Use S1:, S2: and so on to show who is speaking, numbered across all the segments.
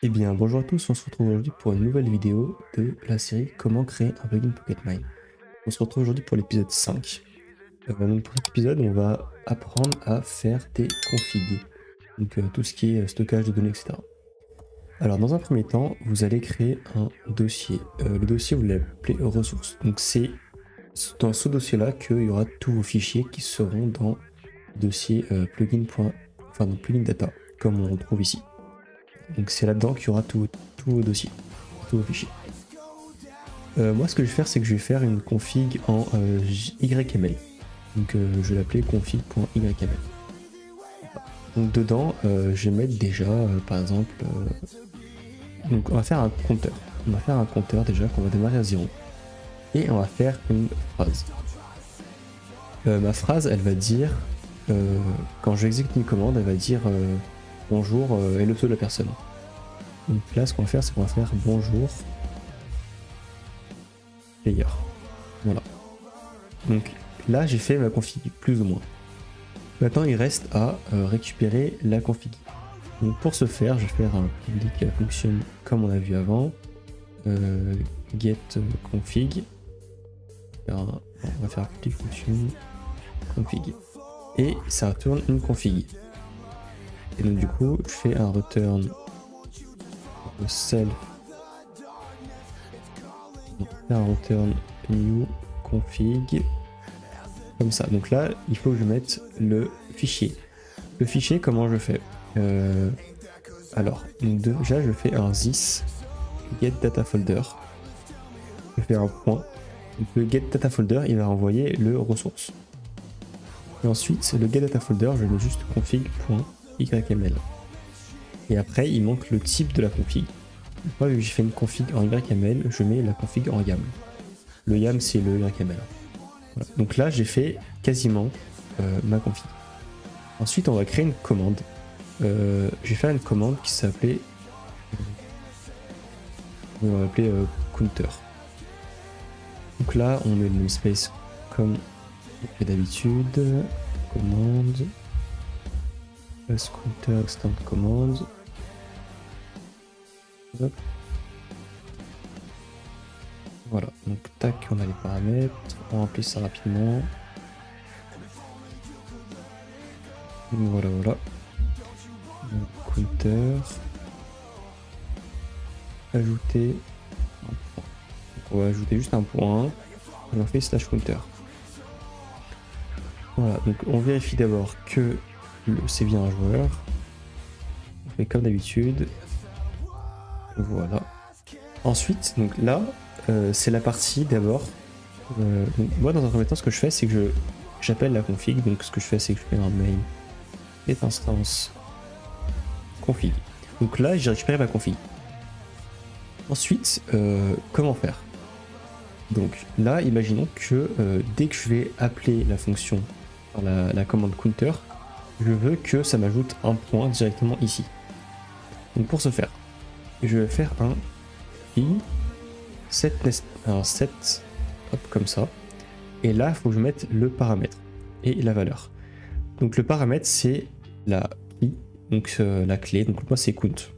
S1: Eh bien, bonjour à tous, on se retrouve aujourd'hui pour une nouvelle vidéo de la série Comment créer un plugin PocketMine. On se retrouve aujourd'hui pour l'épisode 5. Donc pour cet épisode, on va apprendre à faire des configs, donc tout ce qui est stockage de données, etc. Alors dans un premier temps, vous allez créer un dossier. Le dossier, vous l'appelez ressources. Donc c'est dans ce dossier-là qu'il y aura tous vos fichiers qui seront dans le dossier dans plugin data, comme on trouve ici. Donc c'est là-dedans qu'il y aura tous vos dossiers, tous vos fichiers. Moi ce que je vais faire, c'est que je vais faire une config en YML. Donc je vais l'appeler config.yml. Donc dedans, je vais mettre déjà, par exemple, donc on va faire un compteur. On va faire un compteur déjà qu'on va démarrer à 0. Et on va faire une phrase. Ma phrase, elle va dire, quand je exécute une commande, elle va dire bonjour et le pseudo de la personne. Donc là, ce qu'on va faire, c'est qu'on va faire bonjour player. Voilà. Donc là, j'ai fait ma config, plus ou moins. Maintenant, il reste à récupérer la config. Donc pour ce faire, je vais faire un public qui fonctionne comme on a vu avant. Get config. On va faire public function config. Et ça retourne une config. Et donc du coup, je fais un return self. Un return new config. Comme ça. Donc là, il faut que je mette le fichier. Le fichier, comment je fais Alors, déjà, je fais un this get data folder. Je fais un point. Donc, le get data folder, il va renvoyer le ressource. Et ensuite, le get data folder, je mets juste config.yml. Et après, il manque le type de la config. Moi, vu que j'ai fait une config en YML, je mets la config en YAM. Le YAM, c'est le YML. Voilà. Donc là, j'ai fait quasiment ma config. Ensuite, on va créer une commande. Je vais faire une commande qui s'appelait... on va l'appeler counter. Donc là, on met le namespace comme on fait d'habitude. Commande. Counter extend commande. Hop. Voilà, donc tac, on a les paramètres, on remplit ça rapidement. Voilà. Donc, counter. Ajouter un point. Donc, on va ajouter juste un point. Et on fait slash counter. Voilà, donc on vérifie d'abord que c'est bien un joueur. On fait comme d'habitude. Voilà. Ensuite, donc là, c'est la partie d'abord. Moi, dans un premier temps, ce que je fais, c'est que j'appelle la config. Donc, ce que je fais, c'est que je fais un main get instance config. Donc là, j'ai récupéré ma config. Ensuite, comment faire? Donc là, imaginons que dès que je vais appeler la fonction, la commande counter, je veux que ça m'ajoute un point directement ici. Donc pour ce faire, je vais faire un set hop, comme ça. Et là, il faut que je mette le paramètre et la valeur. Donc le paramètre, c'est la i, donc la clé. Donc moi, c'est count.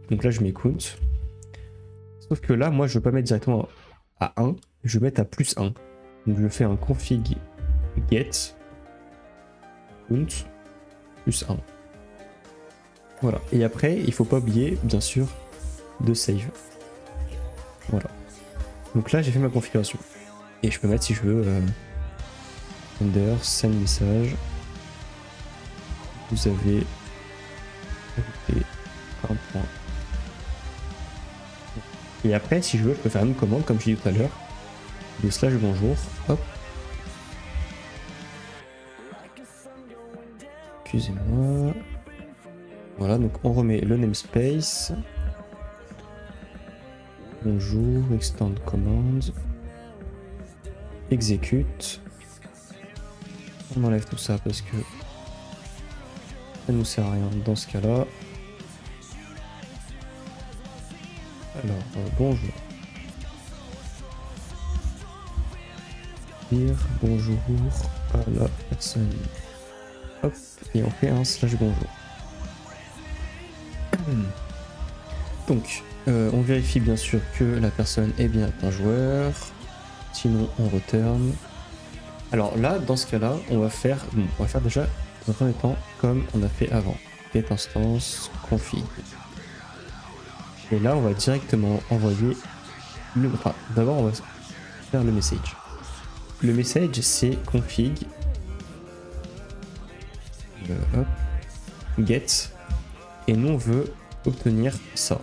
S1: Donc là, je mets count. Sauf que là, moi, je veux pas mettre directement à 1, je vais mettre à plus 1. Donc je fais un config get count plus 1. Voilà. Et après, il faut pas oublier, bien sûr, de save. Voilà. Donc là, j'ai fait ma configuration. Et je peux mettre, si je veux, render, send message. Vous avez ajouté un point. Et après, si je veux, je peux faire une commande, comme je l'ai dit tout à l'heure, de slash bonjour. Hop. Excusez-moi. Voilà, donc on remet le namespace. Bonjour, extend command. Exécute. On enlève tout ça parce que ça ne nous sert à rien dans ce cas-là. Alors, bonjour. Dire bonjour à la personne. Hop, et on fait un slash bonjour. Donc, on vérifie bien sûr que la personne est bien un joueur. Sinon, on return. Alors là, dans ce cas-là, on va faire déjà dans un premier temps comme on a fait avant. Get instance config. Et là, on va directement envoyer le. Enfin, d'abord, on va faire le message. Le message, c'est config. Hop, get. Et nous, on veut obtenir ça.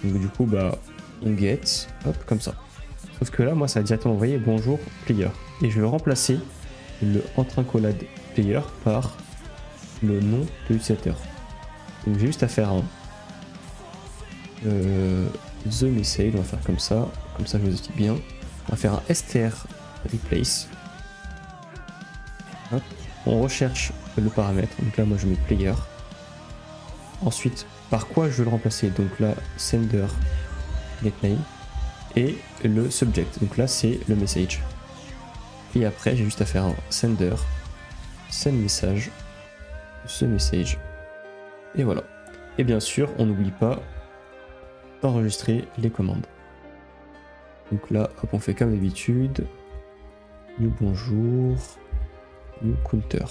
S1: Donc du coup, bah, on get, hop, comme ça. Sauf que là, moi, ça va directement envoyer bonjour player. Et je vais remplacer le entraincolade player par le nom de l'utilisateur. Donc j'ai juste à faire un the message, on va faire comme ça je vous explique bien. On va faire un str replace. Hop. On recherche le paramètre, donc là moi je mets player. Ensuite, par quoi je veux le remplacer? Donc là, sender getName et le subject. Donc là c'est le message. Et après j'ai juste à faire un sender send message, ce message. Et voilà. Et bien sûr, on n'oublie pas d'enregistrer les commandes. Donc là, hop, on fait comme d'habitude. New bonjour. New counter.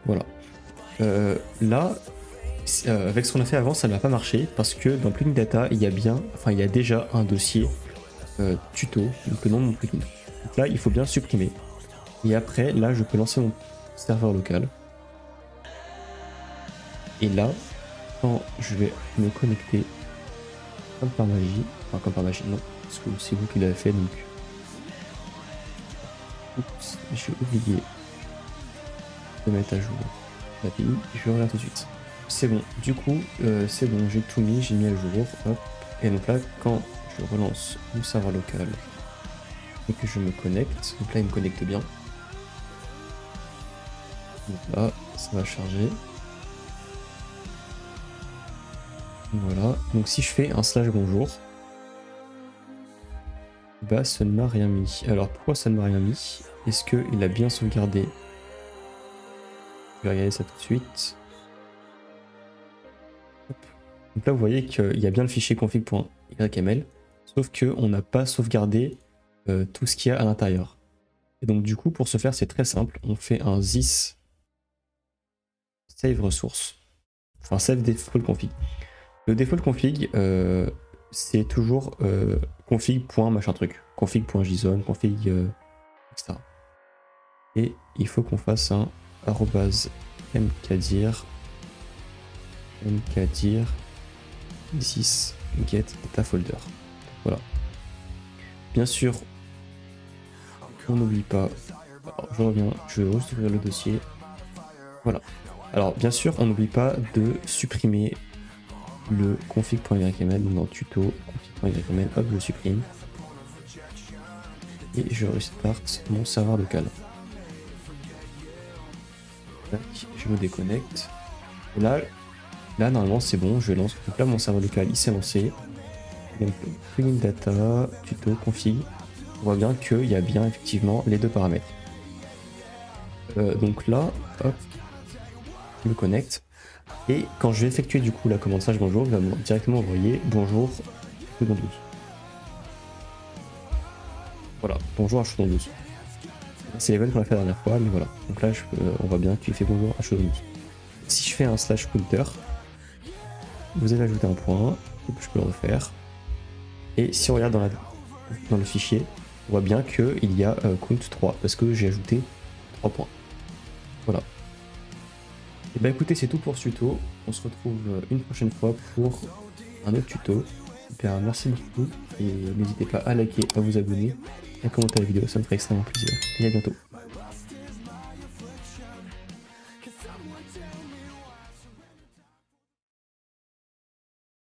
S1: Voilà. Là, avec ce qu'on a fait avant, ça n'a pas marché parce que dans plugin data, il y a déjà un dossier tuto, donc le nom de mon plugin. Donc là, il faut bien le supprimer. Et après, là, je peux lancer mon serveur local. Et là, quand je vais me connecter, comme par magie, enfin comme par magie, non, parce que c'est vous qui l'avez fait, donc. Oups, j'ai oublié de mettre à jour l'API, je reviens tout de suite. C'est bon, du coup, c'est bon, j'ai tout mis, j'ai mis à jour, hop. Et donc là, quand je relance mon serveur local et que je me connecte, donc là il me connecte bien. Donc là, ça va charger. Voilà, donc si je fais un slash bonjour, bah ça ne m'a rien mis. Alors pourquoi ça ne m'a rien mis? Est-ce qu'il a bien sauvegardé? Je vais regarder ça tout de suite. Hop. Donc là vous voyez qu'il y a bien le fichier config.yml, sauf qu'on n'a pas sauvegardé tout ce qu'il y a à l'intérieur. Et donc du coup pour ce faire c'est très simple, on fait un this save resource, enfin save default config. Le default config, c'est toujours config.machin truc, config.json, config, etc. Et il faut qu'on fasse un @mkdir 10 get data folder. Voilà. Bien sûr, on n'oublie pas. Alors, je reviens, je vais juste ouvrir le dossier. Voilà. Alors bien sûr, on n'oublie pas de supprimer le config.yml dans tuto, config.yml, hop, je supprime. Et je restart mon serveur local. Tac, je me déconnecte. Et là normalement c'est bon, je lance. Donc là mon serveur local il s'est lancé. Donc plugin data, tuto, config. On voit bien qu'il y a bien effectivement les deux paramètres. Donc là, hop, je me connecte. Et quand je vais effectuer du coup la commande slash bonjour, il va directement envoyer bonjour Chaudon 12. Voilà, bonjour à Chaudon 12. C'est l'event qu'on a fait la dernière fois, mais voilà. Donc là, on voit bien qu'il fait bonjour à Chaudon 12. Si je fais un slash counter, vous allez ajouter un point, je peux le refaire. Et si on regarde dans le fichier, on voit bien qu'il y a count 3, parce que j'ai ajouté 3 points. Voilà. Et bah écoutez, c'est tout pour ce tuto. On se retrouve une prochaine fois pour un autre tuto. Super, merci beaucoup et n'hésitez pas à liker, à vous abonner et à commenter la vidéo, ça me ferait extrêmement plaisir. Et à bientôt.